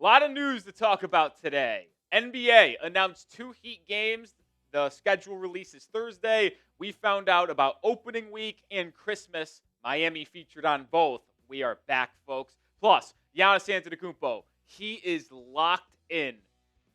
A lot of news to talk about today. NBA announced 2 Heat games. The schedule releases Thursday. We found out about opening week and Christmas. Miami featured on both. We are back, folks. Plus, Giannis Antetokounmpo. He is locked in.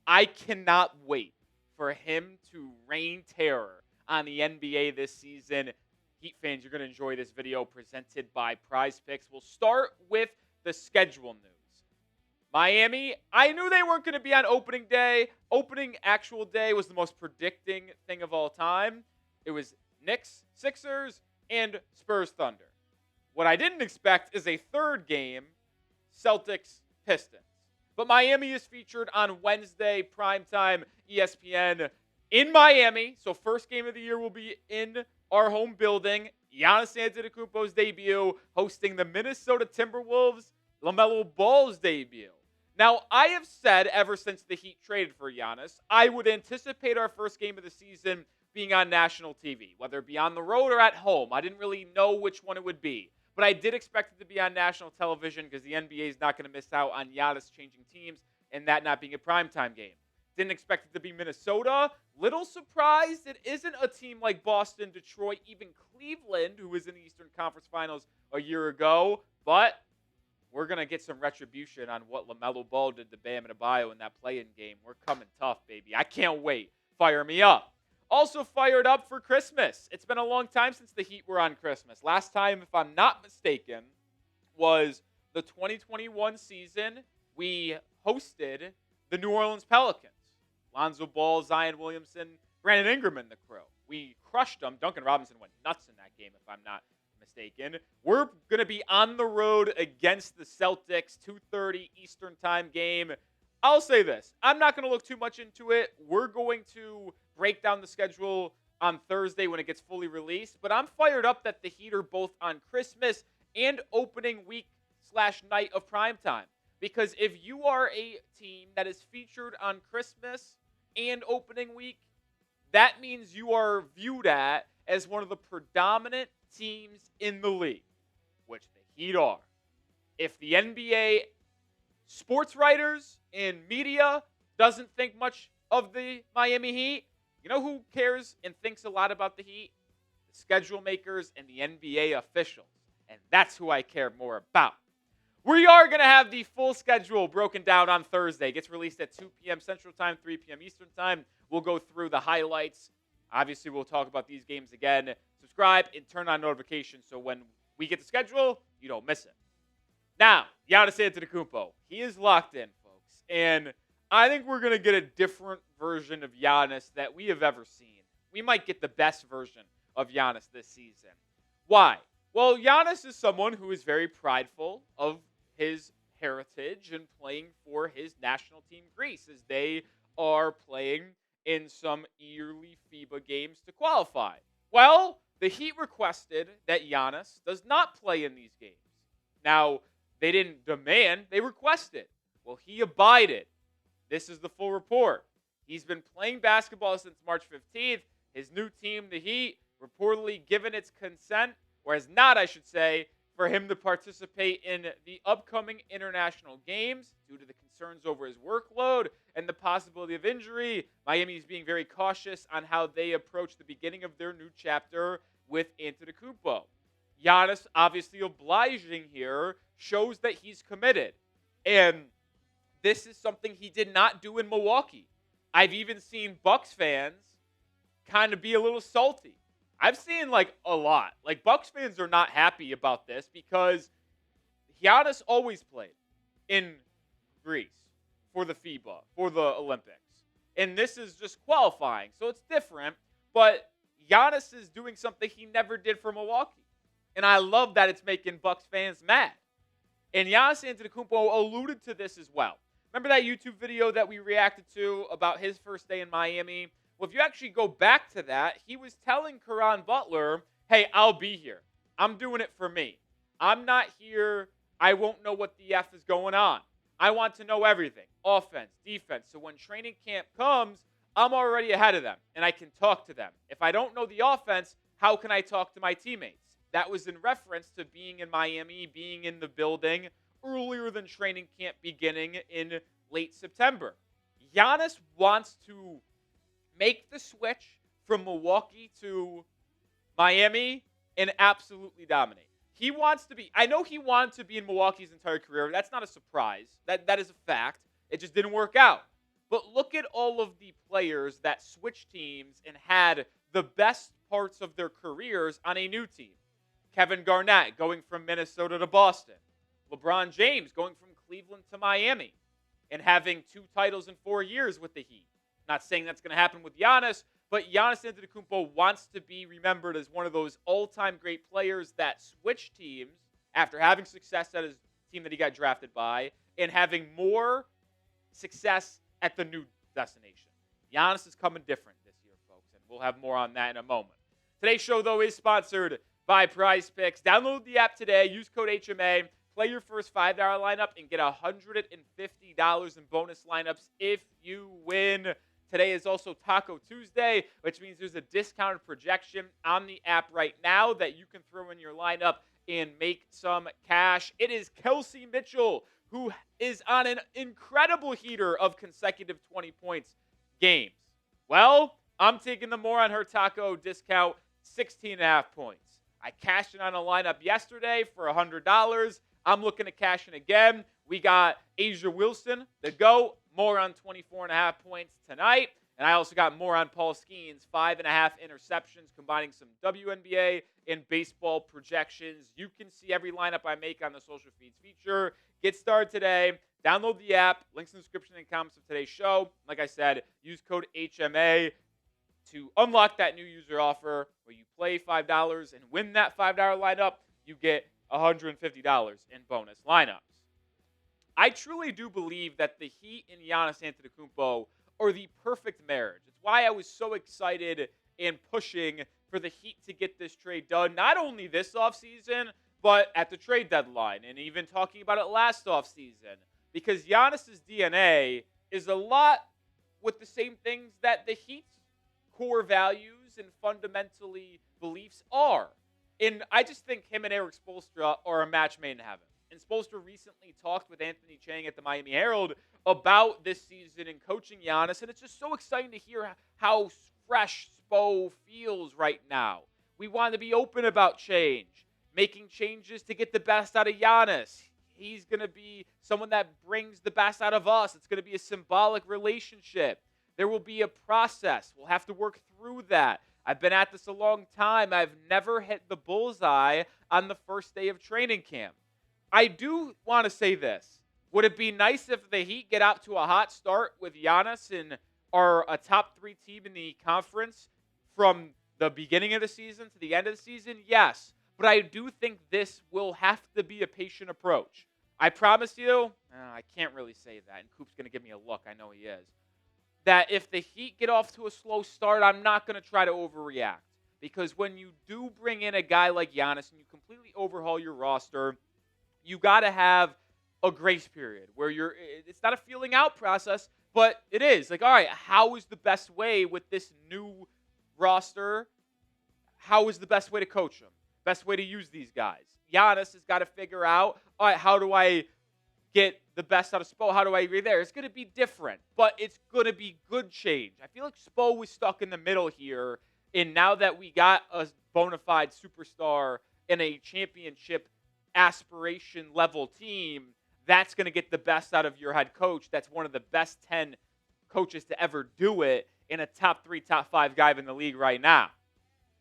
I cannot wait for him to reign terror on the NBA this season. Heat fans, you're going to enjoy this video presented by Prize Picks. We'll start with the schedule news. Miami, I knew they weren't going to be on opening day. Opening actual day was the most predicting thing of all time. It was Knicks, Sixers, and Spurs Thunder. What I didn't expect is a third game, Celtics, Pistons. But Miami is featured on Wednesday, primetime, ESPN in Miami. So first game of the year will be in our home building. Giannis Antetokounmpo's debut, hosting the Minnesota Timberwolves, LaMelo Ball's debut. Now, I have said ever since the Heat traded for Giannis, I would anticipate our first game of the season being on national TV, whether it be on the road or at home. I didn't really know which one it would be. But I did expect it to be on national television because the NBA is not going to miss out on Giannis changing teams and that not being a primetime game. Didn't expect it to be Minnesota. Little surprised it isn't a team like Boston, Detroit, even Cleveland, who was in the Eastern Conference Finals a year ago. But we're going to get some retribution on what LaMelo Ball did to Bam Adebayo in that play-in game. We're coming tough, baby. I can't wait. Fire me up. Also fired up for Christmas. It's been a long time since the Heat were on Christmas. Last time, if I'm not mistaken, was the 2021 season. We hosted the New Orleans Pelicans. Lonzo Ball, Zion Williamson, Brandon Ingram and the crew. We crushed them. Duncan Robinson went nuts in that game, if I'm not mistaken. We're going to be on the road against the Celtics, 2:30 Eastern time game. I'll say this. I'm not going to look too much into it. We're going to break down the schedule on Thursday when it gets fully released. But I'm fired up that the Heat are both on Christmas and opening week/night of primetime. Because if you are a team that is featured on Christmas and opening week, that means you are viewed at as one of the predominant teams in the league, which the Heat are. If the NBA sports writers and media doesn't think much of the Miami Heat, you know who cares and thinks a lot about the Heat? The schedule makers and the NBA officials. And that's who I care more about. We are going to have the full schedule broken down on Thursday. It gets released at 2 p.m. Central Time, 3 p.m. Eastern Time. We'll go through the highlights. Obviously, we'll talk about these games again. Subscribe and turn on notifications so when we get the schedule, you don't miss it. Now, Giannis Antetokounmpo. He is locked in, folks. And I think we're going to get a different version of Giannis that we have ever seen. We might get the best version of Giannis this season. Why? Well, Giannis is someone who is very prideful of his heritage and playing for his national team, Greece, as they are playing in some yearly FIBA games to qualify. Well, the Heat requested that Giannis does not play in these games. Now, they didn't demand, they requested. Well, he abided. This is the full report. He's been playing basketball since March 15th. His new team, the Heat, reportedly given its consent, or has not, I should say, for him to participate in the upcoming international games due to the concerns over his workload and the possibility of injury. Miami is being very cautious on how they approach the beginning of their new chapter with Antetokounmpo. Giannis, obviously obliging here, shows that he's committed. And this is something he did not do in Milwaukee. I've even seen Bucks fans kind of be a little salty. I've seen a lot. Bucks fans are not happy about this because Giannis always played in Greece for the FIBA, for the Olympics. And this is just qualifying, so it's different. But Giannis is doing something he never did for Milwaukee. And I love that it's making Bucks fans mad. And Giannis Antetokounmpo alluded to this as well. Remember that YouTube video that we reacted to about his first day in Miami? Well, if you actually go back to that, he was telling Caron Butler, hey, I'll be here. I'm doing it for me. I'm not here. I won't know what the F is going on. I want to know everything. Offense, defense. So when training camp comes, I'm already ahead of them, and I can talk to them. If I don't know the offense, how can I talk to my teammates? That was in reference to being in Miami, being in the building earlier than training camp beginning in late September. Giannis wants to make the switch from Milwaukee to Miami and absolutely dominate. He wants to be, I know he wanted to be in Milwaukee's entire career. That's not a surprise. That is a fact. It just didn't work out. But look at all of the players that switched teams and had the best parts of their careers on a new team. Kevin Garnett going from Minnesota to Boston. LeBron James going from Cleveland to Miami and having 2 titles in 4 years with the Heat. Not saying that's going to happen with Giannis, but Giannis Antetokounmpo wants to be remembered as one of those all-time great players that switched teams after having success at his team that he got drafted by and having more success at the new destination. Giannis is coming different this year, folks, and we'll have more on that in a moment. Today's show, though, is sponsored by Prize Picks. Download the app today. Use code HMA. Play your first $5 lineup and get $150 in bonus lineups if you win. Today is also Taco Tuesday, which means there's a discounted projection on the app right now that you can throw in your lineup and make some cash. It is Kelsey Mitchell, who is on an incredible heater of consecutive 20 points games. Well, I'm taking the more on her taco discount, 16.5 points. I cashed in on a lineup yesterday for $100. I'm looking to cash in again. We got Asia Wilson, the GOAT, more on 24.5 points tonight. And I also got more on Paul Skeens, 5.5 interceptions, combining some WNBA and baseball projections. You can see every lineup I make on the social feeds feature. Get started today. Download the app. Links in the description and comments of today's show. Like I said, use code HMA to unlock that new user offer where you play $5 and win that $5 lineup. You get $150 in bonus lineups. I truly do believe that the Heat and Giannis Antetokounmpo are the perfect marriage. It's why I was so excited and pushing for the Heat to get this trade done, not only this offseason, but at the trade deadline, and even talking about it last offseason. Because Giannis's DNA is a lot with the same things that the Heat's core values and fundamentally beliefs are. And I just think him and Eric Spoelstra are a match made in heaven. And Spoelstra recently talked with Anthony Chang at the Miami Herald about this season and coaching Giannis. And it's just so exciting to hear how fresh Spo feels right now. We want to be open about change, making changes to get the best out of Giannis. He's going to be someone that brings the best out of us. It's going to be a symbolic relationship. There will be a process. We'll have to work through that. I've been at this a long time. I've never hit the bullseye on the first day of training camp. I do want to say this. Would it be nice if the Heat get out to a hot start with Giannis and are a top 3 team in the conference from the beginning of the season to the end of the season? Yes. But I do think this will have to be a patient approach. I promise you, I can't really say that, and Coop's going to give me a look. I know he is. That if the Heat get off to a slow start, I'm not going to try to overreact. Because when you do bring in a guy like Giannis and you completely overhaul your roster, you got to have a grace period where it's not a feeling out process, but it is. Like, all right, how is the best way with this new roster? How is the best way to coach them? Best way to use these guys? Giannis has got to figure out, all right, how do I get the best out of Spo? How do I agree there? It's going to be different, but it's going to be good change. I feel like Spo was stuck in the middle here, and now that we got a bona fide superstar in a championship aspiration level team, that's going to get the best out of your head coach. That's one of the best 10 coaches to ever do it, and a top 3, top 5 guy in the league right now.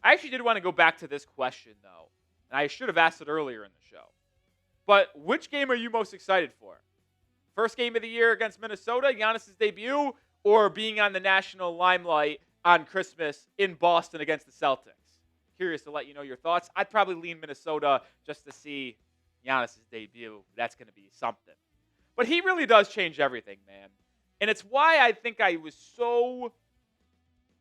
I actually did want to go back to this question, though, and I should have asked it earlier in the show. But which game are you most excited for? First game of the year against Minnesota, Giannis' debut, or being on the national limelight on Christmas in Boston against the Celtics? Curious to let you know your thoughts. I'd probably lean Minnesota just to see Giannis' debut. That's going to be something. But he really does change everything, man. And it's why I think I was so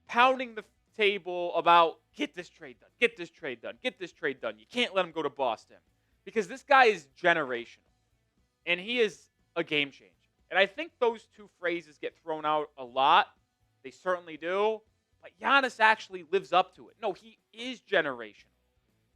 pounding the table about get this trade done, get this trade done, get this trade done. You can't let him go to Boston. Because this guy is generational. And he is a game changer. And I think those two phrases get thrown out a lot. They certainly do. But Giannis actually lives up to it. No, he is generational.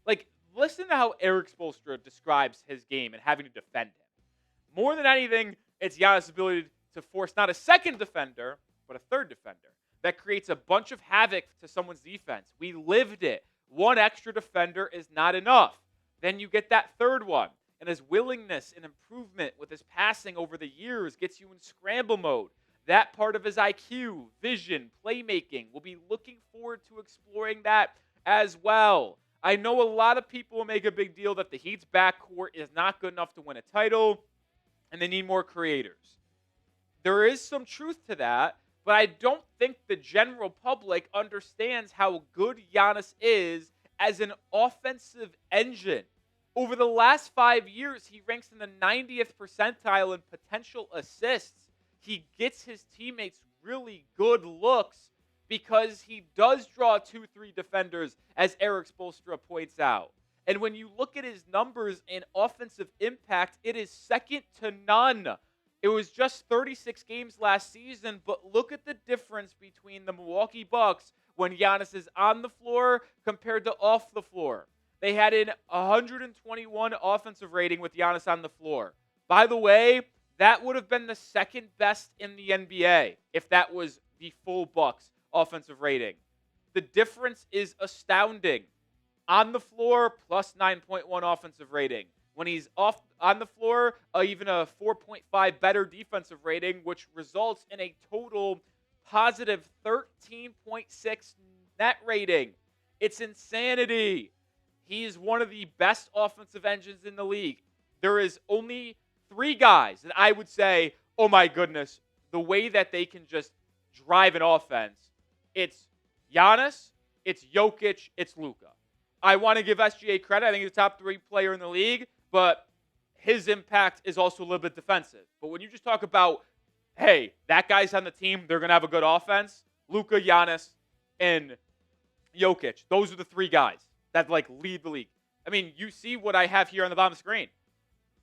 Like, listen to how Eric Spoelstra describes his game and having to defend him. More than anything, it's Giannis' ability to force not a second defender, but a third defender. That creates a bunch of havoc to someone's defense. We lived it. One extra defender is not enough. Then you get that third one. And his willingness and improvement with his passing over the years gets you in scramble mode. That part of his IQ, vision, playmaking, we'll be looking forward to exploring that as well. I know a lot of people will make a big deal that the Heat's backcourt is not good enough to win a title, and they need more creators. There is some truth to that, but I don't think the general public understands how good Giannis is as an offensive engine. Over the last 5 years, he ranks in the 90th percentile in potential assists. He gets his teammates really good looks because he does draw 2-3 defenders, as Eric Spoelstra points out. And when you look at his numbers in offensive impact, it is second to none. It was just 36 games last season, but look at the difference between the Milwaukee Bucks when Giannis is on the floor compared to off the floor. They had an 121 offensive rating with Giannis on the floor. By the way, that would have been the second best in the NBA if that was the full Bucks offensive rating. The difference is astounding. On the floor, plus 9.1 offensive rating. When he's off on the floor, even a 4.5 better defensive rating, which results in a total positive 13.6 net rating. It's insanity. He is one of the best offensive engines in the league. There is only 3 guys that I would say, oh my goodness, the way that they can just drive an offense. It's Giannis, it's Jokic, it's Luka. I want to give SGA credit. I think he's a top 3 player in the league, but his impact is also a little bit defensive. But when you just talk about, hey, that guy's on the team, they're going to have a good offense, Luka, Giannis, and Jokic, those are the 3 guys that lead the league. I mean, you see what I have here on the bottom of the screen.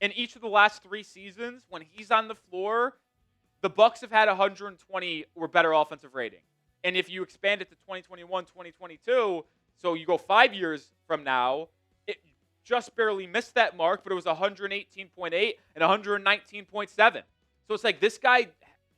In each of the last 3 seasons, when he's on the floor, the Bucks have had 120 or better offensive rating. And if you expand it to 2021, 2022, so you go 5 years from now, it just barely missed that mark, but it was 118.8 and 119.7. So it's like this guy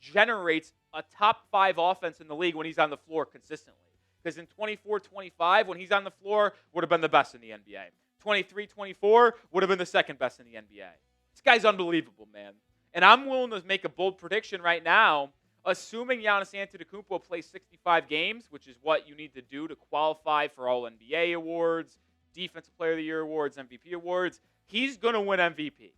generates a top 5 offense in the league when he's on the floor consistently. Because in 24-25, when he's on the floor, would have been the best in the NBA. 23-24 would have been the second best in the NBA. This guy's unbelievable, man. And I'm willing to make a bold prediction right now, assuming Giannis Antetokounmpo plays 65 games, which is what you need to do to qualify for all NBA awards, Defensive Player of the Year awards, MVP awards, he's going to win MVP.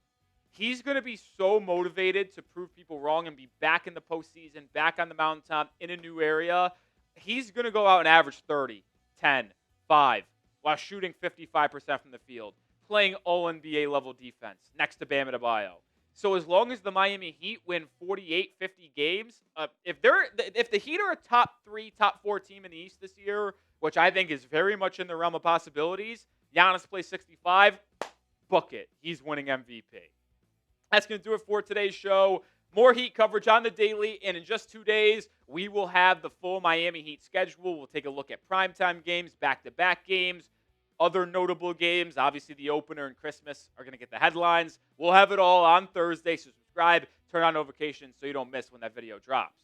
He's going to be so motivated to prove people wrong and be back in the postseason, back on the mountaintop in a new area. He's going to go out and average 30, 10, 5, while shooting 55% from the field, playing all NBA level defense next to Bam Adebayo. So as long as the Miami Heat win 48, 50 games, if the Heat are a top 3, top 4 team in the East this year, which I think is very much in the realm of possibilities, Giannis plays 65, book it. He's winning MVP. That's going to do it for today's show. More Heat coverage on the daily, and in just 2 days, we will have the full Miami Heat schedule. We'll take a look at primetime games, back-to-back games, other notable games. Obviously, the opener and Christmas are going to get the headlines. We'll have it all on Thursday, so subscribe, turn on notifications so you don't miss when that video drops.